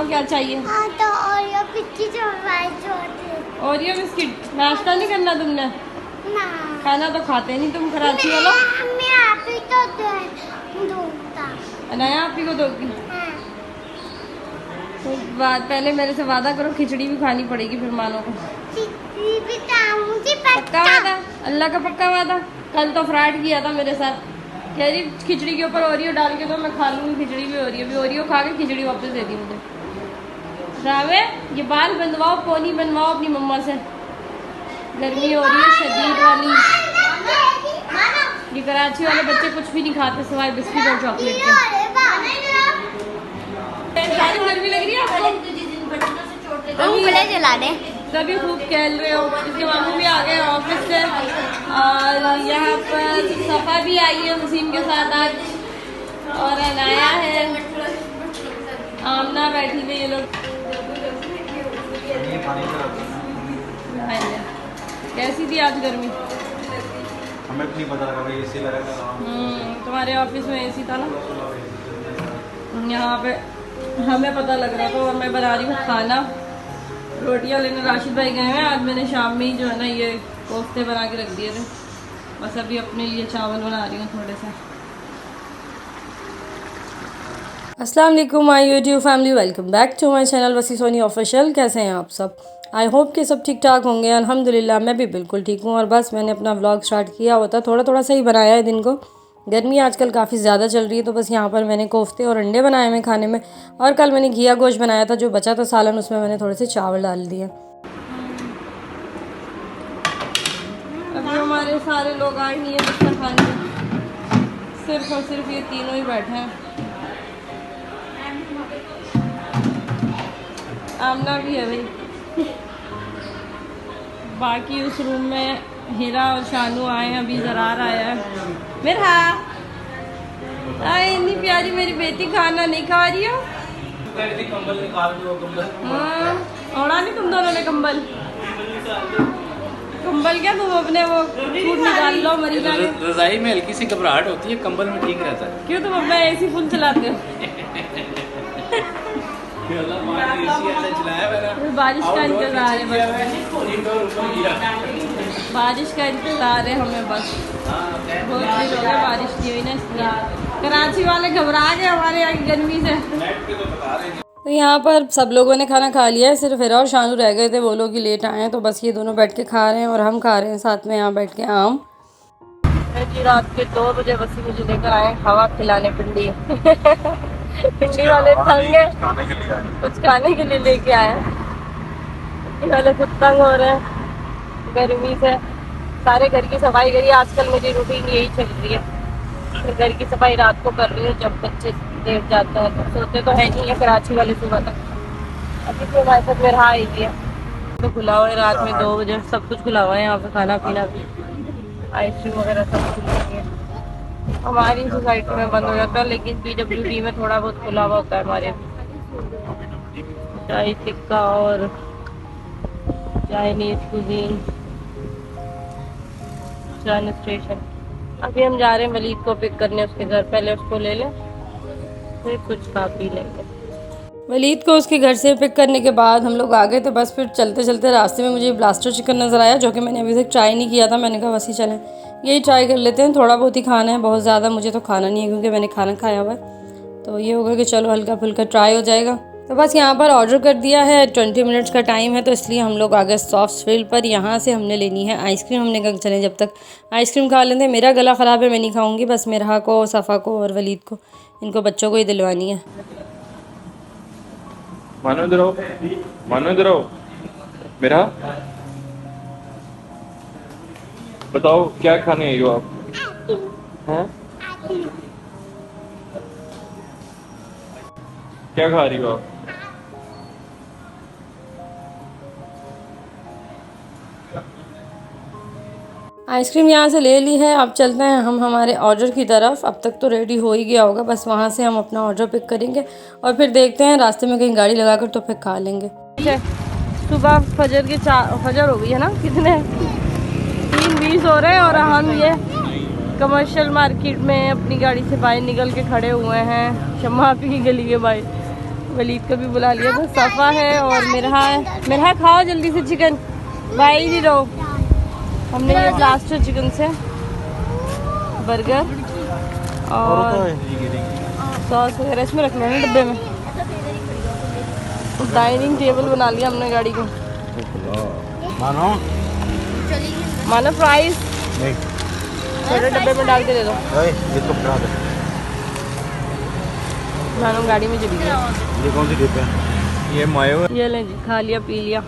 क्या चाहिए? तो ओरियो बिस्किट ओरियो बिस्किट। नाश्ता नहीं करना तुमने? ना खाना तो खाते नहीं तुम कराची वालों। मैं आप ही तो दूंगा। अनाया आप ही को दोगी? हाँ। तो पहले मेरे से वादा करो, खिचड़ी भी खानी पड़ेगी फिर मानो को। भी मुझे पक्का वादा? अल्लाह का पक्का वादा? कल तो फ्रॉड किया था मेरे साथ, कह रही खिचड़ी के ऊपर ओरियो डाल के दो, मैं खा लूँगी खिचड़ी भी। ओरियो खा के खिचड़ी वापस दे दी मुझे। रावे ये बाल बनवाओ, पोनी बनवाओ अपनी मम्मा से, गर्मी हो रही है शदीद वाली। ये कराची वाले बच्चे कुछ भी नहीं खाते सिवाय बिस्किट और चॉकलेट के। सारी गर्मी लग रही है आपको? जला दे। सभी खूब खेल रहे हो। इसके मामू भी आ गए ऑफिस से, और यहाँ पर सफ़ा भी आई है वसीम के साथ आज, और अनाया है, आमना बैठी हुई ये लोग। कैसी थी आज गर्मी? हमें नहीं पता लगा भाई, एसी लगा था। तुम्हारे ऑफिस में एसी था ना, यहाँ पे हमें पता लग रहा था। और मैं बना रही हूँ खाना, रोटियाँ लेने राशिद भाई गए हैं। आज मैंने शाम में ही जो है ना ये कोफ्ते बना के रख दिए थे, बस अभी अपने लिए चावल बना रही हूँ थोड़े से। अस्सलाम वालेकुम my YouTube family, welcome back to my channel Wasi Soni official. कैसे हैं आप सब? आई होप कि सब ठीक ठाक होंगे। अल्हम्दुलिल्लाह मैं भी बिल्कुल ठीक हूँ। और बस मैंने अपना व्लॉग स्टार्ट किया हुआ था, थोड़ा थोड़ा सा ही बनाया है दिन को। गर्मी आजकल काफ़ी ज़्यादा चल रही है, तो बस यहाँ पर मैंने कोफ्ते और अंडे बनाए हुए खाने में। और कल मैंने घिया गोश्त बनाया था, जो बचा था सालन, उसमें मैंने थोड़े से चावल डाल दिए। अभी हमारे सारे लोग आए नहीं है दस्तरखान में, सिर्फ और सिर्फ ये तीनों ही बैठे हैं। आमना भी है भाई। बाकी उस रूम में हीरा और शानू आए हैं, अभी ज़रार आया है। मेरा इतनी प्यारी मेरी बेटी खाना नहीं खा रही हो। कंबल निकाल दो, कंबल। हाँ, ओढ़ा नहीं तुम दोनों ने कंबल? कंबल क्या तुम अपने वो सूट निकाल लो मरीजा के। रजाई में हल्की सी घबराहट होती है, कंबल में ठीक रहता है। क्यों तुम अपना एसी फुल चलाते हो? बारिश का इंतजार है बस, बारिश का इंतजार है हमें बस। बहुत दिन हो गया बारिश की हुई ना, इसलिए कराची वाले घबरा गए हमारे यहाँ की गर्मी से। तो यहाँ पर सब लोगों ने खाना खा लिया है, सिर्फ हीरा और शानू रह गए थे, वो लोग ही लेट आए हैं। तो बस ये दोनों बैठ के खा रहे हैं और हम खा रहे हैं साथ में यहाँ बैठ के आम। जी रात के 2 बजे वसी मुझे लेकर आए हवा खिलाने पिंडी। पिंडी वाले तंग है, कुछ खाने के लिए लेके आए हैं। पिंडी वाले खुद तंग हो रहे हैं गर्मी से। सारे घर की सफाई करी, आजकल मेरी रूटीन यही चल रही है। फिर घर की सफाई रात को कर रही हूँ, जब बच्चे लेट जाते हैं। तो सोते तो है नहीं है कराची वाले सुबह तक। अभी तो हमारे साथ मेरा आई है, तो खुला हुआ है रात में 2 बजे, सब कुछ खुला हुआ है यहाँ पे, खाना पीना भी, आइसक्रीम वगैरह सब खुली हुई है। हमारी सोसाइटी में बंद हो जाता है, लेकिन PWD में थोड़ा बहुत खुला हुआ होता है हमारे। चाय टिक्का और चाइनीज कुजीन, ट्रेन स्टेशन। अभी हम जा रहे हैं वलीद को पिक करने उसके घर, पहले उसको ले लें फिर कुछ खा पी लेंगे। वलीद को उसके घर से पिक करने के बाद हम लोग आ गए। तो बस फिर चलते चलते रास्ते में मुझे ब्लास्टर चिकन नज़र आया, जो कि मैंने अभी तक ट्राई नहीं किया था। मैंने कहा वसी चलें यही ट्राई कर लेते हैं, थोड़ा बहुत ही खाना है, बहुत ज़्यादा मुझे तो खाना नहीं है क्योंकि मैंने खाना खाया हुआ है। तो ये होगा कि चलो हल्का फुल्का ट्राई हो जाएगा। तो बस यहाँ पर ऑर्डर कर दिया है, 20 मिनट्स का टाइम है, तो इसलिए हम लोग आ गए सॉफ्ट फील्ड पर। यहाँ से हमने लेनी है आइसक्रीम। हमने कहा चलें जब तक आइसक्रीम खा लेते हैं। मेरा गला ख़राब है, मैं नहीं खाऊंगी, बस मेरा को, सफ़ा को और वलीद को, इनको बच्चों को ही दिलवानी है। मानो इधर आओ, मानो इधर आओ। मेरा बताओ क्या खाने आई हो आप? हैं? क्या खा रही हो आप? आइसक्रीम यहाँ से ले ली है, अब चलते हैं हम हमारे ऑर्डर की तरफ। अब तक तो रेडी हो ही गया होगा, बस वहाँ से हम अपना ऑर्डर पिक करेंगे और फिर देखते हैं रास्ते में कहीं गाड़ी लगाकर तो फिर खा लेंगे। सुबह फजर के फजर हो गई है ना, कितने 3:20 हो रहे हैं और हम ये कमर्शियल मार्केट में अपनी गाड़ी से बाहर निकल के खड़े हुए हैं, शम्मा आपी की गली के बाहर। वलीद को भी बुला लिया। बस सफ़ा है और मिरहा है। मिरहा खाओ जल्दी से चिकन, भाई नहीं रहो। हमने ये ब्लास्टर चिकन से बर्गर और सॉस वगैरह इसमें रख लो ना डब्बे में। डाइनिंग टेबल बना लिया हमने गाड़ी को। मानो प्राइस छोटे डब्बे में डाल के दे दो। मानो गाड़ी में चली गई। ये कौन सी डिप है? ये मायो। ये लें जी, खा लिया पी लिया।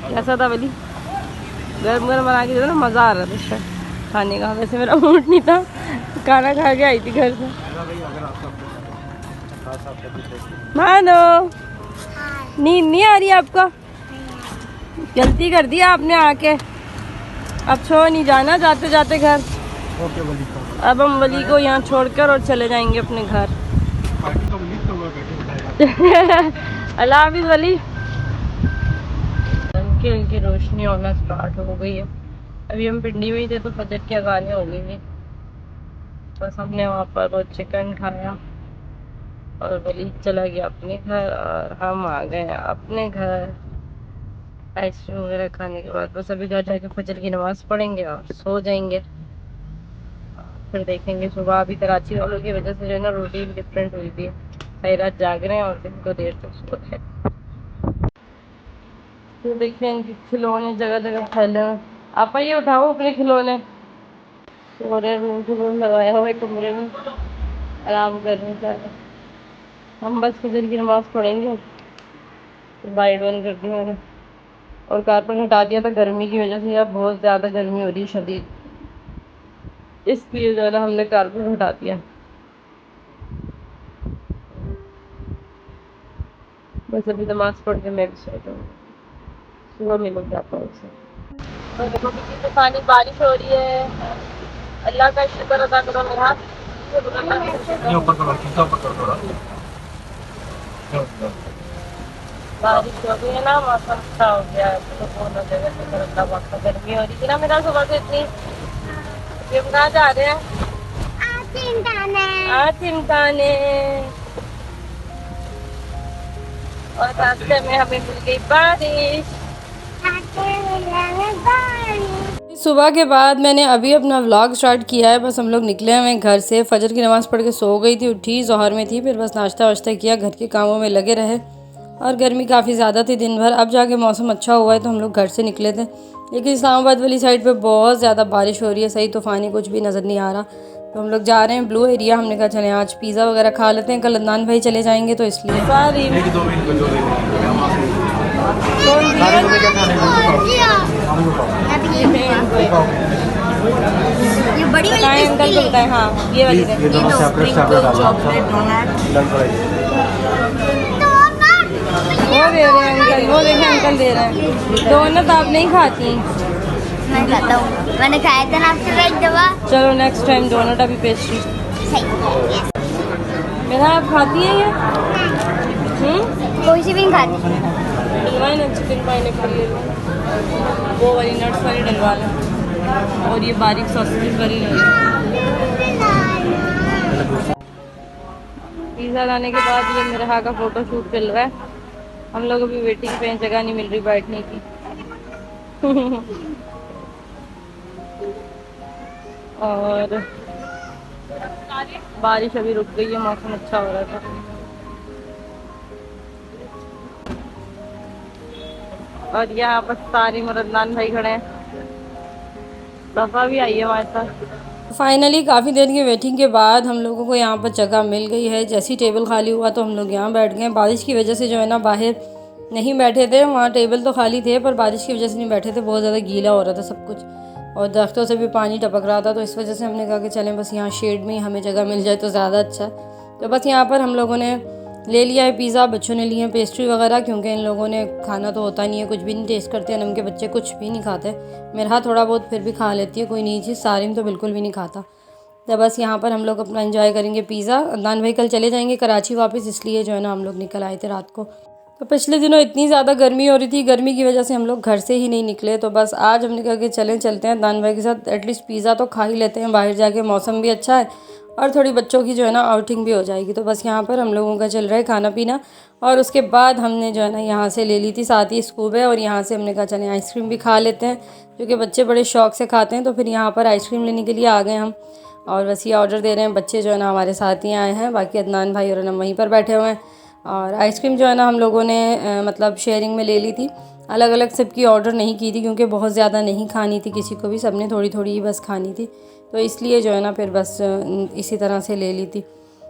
कैसा था वली? गर्म गर्म बना के दे दो ना, मज़ा आ रहा था इसका खाने का। वैसे मेरा मूड नहीं था, खाना खा के आई थी घर से। मानो नींद नहीं आ रही आपको? गलती कर दी आपने आके, अब सो नहीं जाना जाते जाते घर। अब हम वली को यहाँ छोड़कर और चले जाएंगे अपने घर। अल्लाह हाफिज़ वली। हल्की हल्की रोशनी होना स्टार्ट हो गई है। अभी हम पिंडी में ही थे तो फजर की अज़ानें हो गई थी। बस हमने वहाँ पर वो चिकन खाया और वली चला गया अपने घर और हम आ गए अपने घर आइसक्रीम वगैरह खाने के बाद। बस अभी घर जाके फजर की नमाज़ पढ़ेंगे और सो जाएंगे। फिर देखेंगे सुबह। अभी कराची वालों की वजह से जो है ना रूटीन डिफरेंट हुई थी। सारी रात जाग रहे हैं और दिन को देर तक सो रहे हैं। तो देखते हैं इनके खिलौने जगह जगह फैले हुए। आप ये उठाओ अपने खिलौने। सो रहे रूम लगाया हुआ है कमरे में, आराम कर रहे हैं। हम बस फजर की नमाज़ पढ़ेंगे। लाइट बंद कर दी मैंने और कारपेट हटा दिया था गर्मी की वजह से। यार बहुत ज़्यादा गर्मी हो रही है शदीद, इसलिए जो है ना हमने कारपेट हटा दिया। बस अभी नमाज पढ़ के मैं भी सो जाऊँगी। सुबह मिलूँगी आपको उससे। और देखो कितनी पानी बारिश हो रही है। अल्लाह का शुक्र अदा करो मेरा। बारिश हो गई है ना, मौसम अच्छा हो गया है तो दोनों जगह शुक्र अल्लाह पाक का। गर्मी हो रही थी ना मेरा सुबह से इतनी। ये हम कहाँ जा रहे हैं? चिंताने। और रास्ते में हमें मिल गई बारिश। सुबह के बाद मैंने अभी अपना व्लॉग स्टार्ट किया है। बस हम लोग निकले हैं घर से। फजर की नमाज़ पढ़ के सो गई थी, उठी ज़ोहर में थी। फिर बस नाश्ता वाश्ता किया, घर के कामों में लगे रहे और गर्मी काफ़ी ज़्यादा थी दिन भर। अब जाके मौसम अच्छा हुआ है तो हम लोग घर से निकले थे। लेकिन इस्लामाबाद वाली साइड पे बहुत ज़्यादा बारिश हो रही है। सही तूफ़ानी कुछ भी नज़र नहीं आ रहा। तो हम लोग जा रहे हैं ब्लू एरिया। हमने कहा चलें आज पिज़्ज़ा वगैरह खा लेते हैं। कल अदनान भाई चले जाएंगे तो इसलिए ये बड़ी वाली अंकल को बताएं। हाँ ये वाली ये दोनों सेपरेट चॉकलेट डोनट वो दे रहे हैं अंकल। वो देखें अंकल दे रहे हैं। डोनट आप नहीं खाती? मैं खाता हूँ, मैंने खाया था ना आपके एक दवा। चलो नेक्स्ट टाइम डोनट। अभी पेस्ट्री मेरा आप खाती हैं ये? कोई सी भी नहीं खाती। डलवाए ना चिकन पाइनएप्पल ले लो, वो वाली नट्स वाली डलवा लो और ये बारीक सॉसेज वाली ले लो। पिज़्ज़ा लाने के बाद ये मेरे हाथ का फ़ोटो शूट चल रहा है। हम लोग अभी वेटिंग पे हैं, जगह नहीं मिल रही बैठने की। और बारिश अभी रुक गई है, मौसम अच्छा हो रहा था। और यहाँ पर सारी मुरदनान भाई खड़े हैं। सफ़ा भी आई है हमारे साथ। फाइनली काफ़ी देर की वेटिंग के बाद हम लोगों को यहाँ पर जगह मिल गई है। जैसी टेबल खाली हुआ तो हम लोग यहाँ बैठ गए। बारिश की वजह से जो है ना बाहर नहीं बैठे थे। वहाँ टेबल तो खाली थे पर बारिश की वजह से नहीं बैठे थे। बहुत ज़्यादा गीला हो रहा था सब कुछ और दरख्तों से भी पानी टपक रहा था। तो इस वजह से हमने कहा कि चलें बस यहाँ शेड में ही हमें जगह मिल जाए तो ज़्यादा अच्छा है। तो बस यहाँ पर हम लोगों ने ले लिया है पिज़्ज़ा। बच्चों ने लिए हैं पेस्ट्री वगैरह, क्योंकि इन लोगों ने खाना तो होता नहीं है, कुछ भी नहीं टेस्ट करते हैं। उनके बच्चे कुछ भी नहीं खाते। मेरा थोड़ा बहुत फिर भी खा लेती है कोई नई चीज़। सारिम तो बिल्कुल भी नहीं खाता। तो बस यहाँ पर हम लोग अपना एंजॉय करेंगे पिज़्ज़ा। अदनान भाई कल चले जाएंगे कराची वापस, इसलिए जो है ना हम लोग निकल आए थे रात को। तो पिछले दिनों इतनी ज़्यादा गर्मी हो रही थी, गर्मी की वजह से हम लोग घर से ही नहीं निकले। तो बस आज हमने कहा कि चलते हैं अदनान भाई के साथ, एटलीस्ट पिज़्ज़ा तो खा ही लेते हैं बाहर जाके। मौसम भी अच्छा है और थोड़ी बच्चों की जो है ना आउटिंग भी हो जाएगी। तो बस यहाँ पर हम लोगों का चल रहा है खाना पीना। और उसके बाद हमने जो है ना यहाँ से ले ली थी, साथ ही स्कूप है, और यहाँ से हमने कहा चलें आइसक्रीम भी खा लेते हैं, क्योंकि बच्चे बड़े शौक से खाते हैं। तो फिर यहाँ पर आइसक्रीम लेने के लिए आ गए हम, और बस ये ऑर्डर दे रहे हैं। बच्चे जो है ना हमारे साथ ही आए हैं, बाकी अदनान भाई और हम वहीं पर बैठे हुए हैं। और आइसक्रीम जो है ना हम लोगों ने मतलब शेयरिंग में ले ली थी, अलग अलग सबकी ऑर्डर नहीं की थी, क्योंकि बहुत ज़्यादा नहीं खानी थी किसी को भी, सबने थोड़ी थोड़ी ही बस खानी थी। तो इसलिए जो है ना फिर बस इसी तरह से ले ली थी।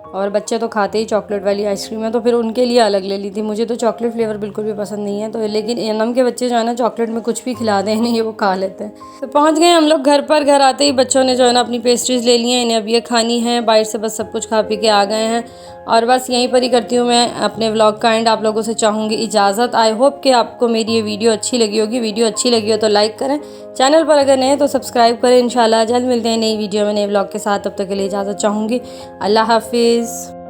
और बच्चे तो खाते ही चॉकलेट वाली आइसक्रीम है, तो फिर उनके लिए अलग ले ली थी। मुझे तो चॉकलेट फ्लेवर बिल्कुल भी पसंद नहीं है, तो लेकिन एनम के बच्चे जो है ना चॉकलेट में कुछ भी खिला दें नहीं, वो खा लेते हैं। तो पहुंच गए हम लोग घर पर। घर आते ही बच्चों ने जो है ना अपनी पेस्ट्रीज़ ले ली हैं, इन्हें अब ये खानी है। बाहर से बस सब कुछ खा पी के आ गए हैं, और बस यहीं पर ही करती हूँ मैं अपने व्लॉग का एंड। आप लोगों से चाहूँगी इजाज़त। आई होप कि आपको मेरी ये वीडियो अच्छी लगी होगी। वीडियो अच्छी लगी हो तो लाइक करें, चैनल पर अगर नए तो सब्सक्राइब करें। इंशाल्लाह जल्द मिलते हैं नई वीडियो में, नए व्लॉग के साथ। तब तक के लिए इजाज़त चाहूँगी। अल्लाह हाफिज़।